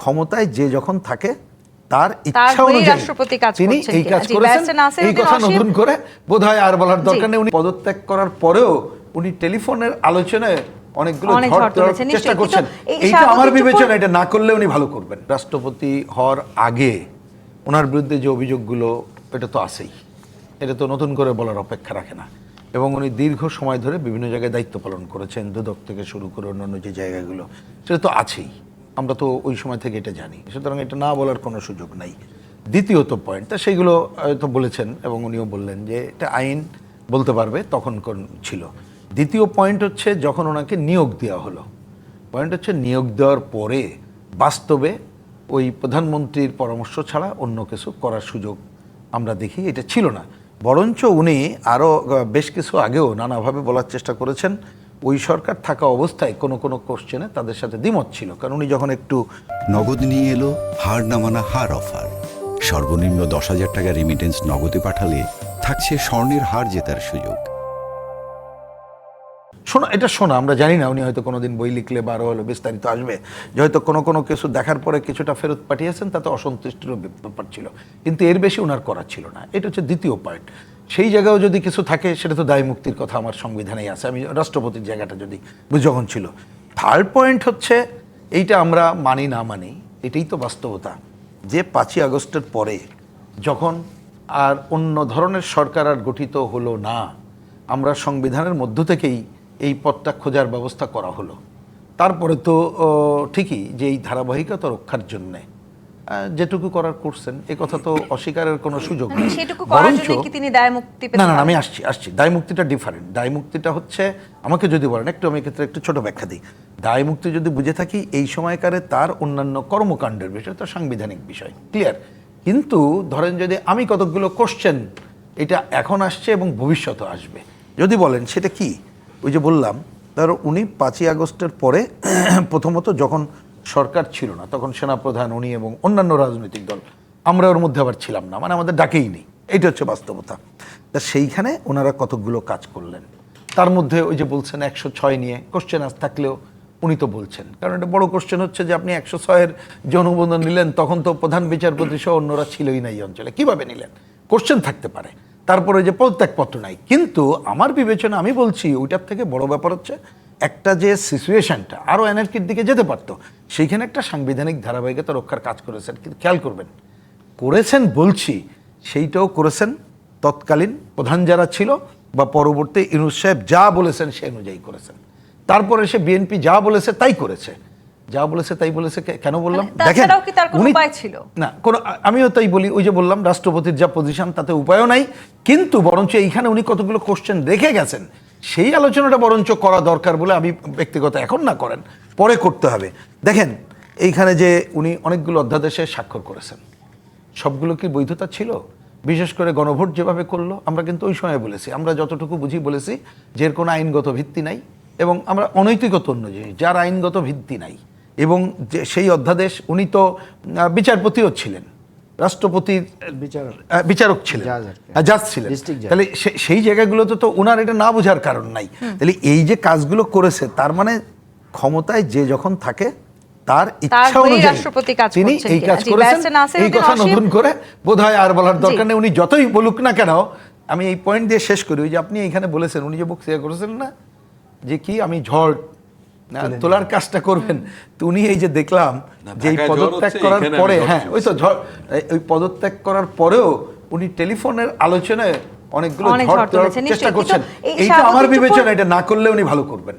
ক্ষমতায় যে যখন থাকে তার ইচ্ছা অনুযায়ী তিনি এই কাজ করেছেন। এই কথা নতুন করে বোধহয় আর বলার দরকার নেই। উনি পদত্যাগ করার পরেও উনি টেলিফোনের আলোচনায় অনেকগুলো ঝড় তোলার চেষ্টা করছেন। এইটা আমার বিবেচনা, এটা না করলে উনি ভালো করবেন। রাষ্ট্রপতি হওয়ার আগে ওনার বিরুদ্ধে যে অভিযোগগুলো, এটা তো আছেই, এটা তো নতুন করে বলার অপেক্ষা রাখে না। এবং উনি দীর্ঘ সময় ধরে বিভিন্ন জায়গায় দায়িত্ব পালন করেছেন, দুদক থেকে শুরু করে অন্যান্য যে জায়গাগুলো, সেটা তো আছেই, আমরা তো ওই সময় থেকে এটা জানি। সুতরাং এটা না বলার কোনো সুযোগ নাই। দ্বিতীয়ত পয়েন্ট, তা সেইগুলো তো বলেছেন এবং উনিও বললেন যে এটা আইন বলতে পারবে তখন কোন ছিল। দ্বিতীয় পয়েন্ট হচ্ছে যখন ওনাকে নিয়োগ দেওয়া হলো, পয়েন্ট হচ্ছে নিয়োগ দেওয়ার পরে বাস্তবে ওই প্রধানমন্ত্রীর পরামর্শ ছাড়া অন্য কিছু করার সুযোগ আমরা দেখি এটা ছিল না। বরঞ্চ উনি আরও বেশ কিছু আগেও নানাভাবে বলার চেষ্টা করেছেন ওই সরকার থাকা অবস্থায় কোনো কোনো কোশ্চেনে তাদের সাথে দ্বিমত ছিল। কারণ উনি যখন একটু নগদ নিয়ে এলো হার না মানা হার অফার। সর্বনিম্ন 10,000 টাকা রেমিটেন্স নগদে পাঠালে থাকছে স্বর্ণের হার জেতার সুযোগ। এটা শোনা আমরা জানি না, উনি হয়তো কোনোদিন বই লিখলে বা আরও হলো বিস্তারিত আসবে যে হয়তো কোনো কোনো কিছু দেখার পরে কিছুটা ফেরত পাঠিয়েছেন, তাতে অসন্তুষ্টিরও ব্যাপার ছিল, কিন্তু এর বেশি ওনার করা ছিল না। এটা হচ্ছে দ্বিতীয় পয়েন্ট। সেই জায়গায়ও যদি কিছু থাকে সেটা তো দায় মুক্তির কথা আমার সংবিধানেই আছে, আমি রাষ্ট্রপতির জায়গাটা যদি যখন ছিল। থার্ড পয়েন্ট হচ্ছে এইটা আমরা মানি না মানি, এটাই তো বাস্তবতা যে 5ই আগস্টের পরে যখন আর অন্য ধরনের সরকার আর গঠিত হলো না, আমরা সংবিধানের মধ্য থেকেই এই পথটা খোঁজার ব্যবস্থা করা হলো। তারপরে তো ঠিকই যে এই ধারাবাহিকতা রক্ষার জন্যে যেটুকু করার করছেন, এ কথা তো অস্বীকারের কোনো সুযোগ নেই। না না, আমি আসছি দায় মুক্তিটা ডিফারেন্ট। দায় মুক্তিটা হচ্ছে, আমাকে যদি বলেন একটু, আমি ক্ষেত্রে একটু ছোট ব্যাখ্যা দিই। দায় মুক্তি যদি বুঝে থাকি এই সময়কারে তার অন্যান্য কর্মকাণ্ডের বিষয় তো সাংবিধানিক বিষয়, ক্লিয়ার। কিন্তু ধরেন যদি আমি কতকগুলো কোশ্চেন, এটা এখন আসছে এবং ভবিষ্যতে আসবে, যদি বলেন সেটা কি, ওই যে বললাম ধরো উনি 5ই আগস্টের পরে প্রথমত যখন সরকার ছিল না তখন সেনাপ্রধান উনি এবং অন্যান্য রাজনৈতিক দল, আমরা ওর মধ্যে আবার ছিলাম না, মানে আমাদের ডাকেই নেই, এইটা হচ্ছে বাস্তবতা। তা সেইখানে ওনারা কতকগুলো কাজ করলেন, তার মধ্যে ওই যে বলছেন 106 নিয়ে কোশ্চেন আজ থাকলেও উনি তো বলছেন, কারণ এটা বড় কোশ্চেন হচ্ছে যে আপনি 106-এর যে অনুমোদন নিলেন তখন তো প্রধান বিচারপতি সহ অন্যরা ছিলই না এই অঞ্চলে, কীভাবে নিলেন? কোশ্চেন থাকতে পারে। তারপরে যে পদত্যাগপত্র নাই, কিন্তু আমার বিবেচনা, আমি বলছি ওইটার থেকে বড় ব্যাপার হচ্ছে একটা যে সিচুয়েশনটা আরও অ্যানার্কির দিকে যেতে পারতো, সেইখানে একটা সাংবিধানিক ধারাবাহিকতা রক্ষার কাজ করেছেন। কিন্তু খেয়াল করবেন, করেছেন বলছি, সেইটাও করেছেন তৎকালীন প্রধান যারা ছিল বা পরবর্তী ইউনূস সাহেব যা বলেছেন সে অনুযায়ী করেছেন। তারপরে সে বিএনপি যা বলেছে তাই করেছে, যা বলেছে তাই বলেছে। কেন বললাম? দেখেন উনি না কোনো, আমিও তাই বলি, ওই যে বললাম রাষ্ট্রপতির যা পজিশন তাতে উপায়ও নাই, কিন্তু বরঞ্চ এইখানে উনি কতগুলো কোশ্চেন রেখে গেছেন, সেই আলোচনাটা বরঞ্চ করা দরকার বলে আমি ব্যক্তিগত, এখন না করেন পরে করতে হবে। দেখেন এইখানে যে উনি অনেকগুলো অধ্যাদেশে স্বাক্ষর করেছেন, সবগুলো কি বৈধতা ছিল? বিশেষ করে গণভোট যেভাবে করলো, আমরা কিন্তু ওই সময় বলেছি, আমরা যতটুকু বুঝি বলেছি যে এর কোনো আইনগত ভিত্তি নাই, এবং আমরা অনৈতিকতা অন্য জিনিস, যার আইনগত ভিত্তি নাই। এবং যে সেই অধ্যাদেশ, উনি তো বিচারপতিও ছিলেন, রাষ্ট্রপতির বিচারক ছিলেন, জাজ ছিলেন, তাহলে সেই জায়গাগুলোতে তো ওনার এটা না বোঝার কারণ নাই। তাহলে এই যে কাজগুলো করেছে, তার মানে ক্ষমতায় যে যখন থাকে তার ইচ্ছা অনুযায়ী তিনি এই কাজ করেছেন। এই কথা নতুন করে বোধহয় আর বলার দরকার নেই। উনি যতই বলুক না কেন, আমি এই পয়েন্ট দিয়ে শেষ করি। ওই যে আপনি এইখানে বলেছেন, উনি যে বক্তৃতা করেছেন না যে কি আমি ঝড় তোলার কাজটা করবেন, তো উনি এই যে দেখলাম যে এই পদত্যাগ করার পরে, হ্যাঁ ওই তো ঝড়, ওই পদত্যাগ করার পরেও উনি টেলিফোনের আলোচনায় অনেকগুলো ঝড় তোলার চেষ্টা করছেন। এইটা আমার বিবেচনা, এটা না করলে উনি ভালো করবেন।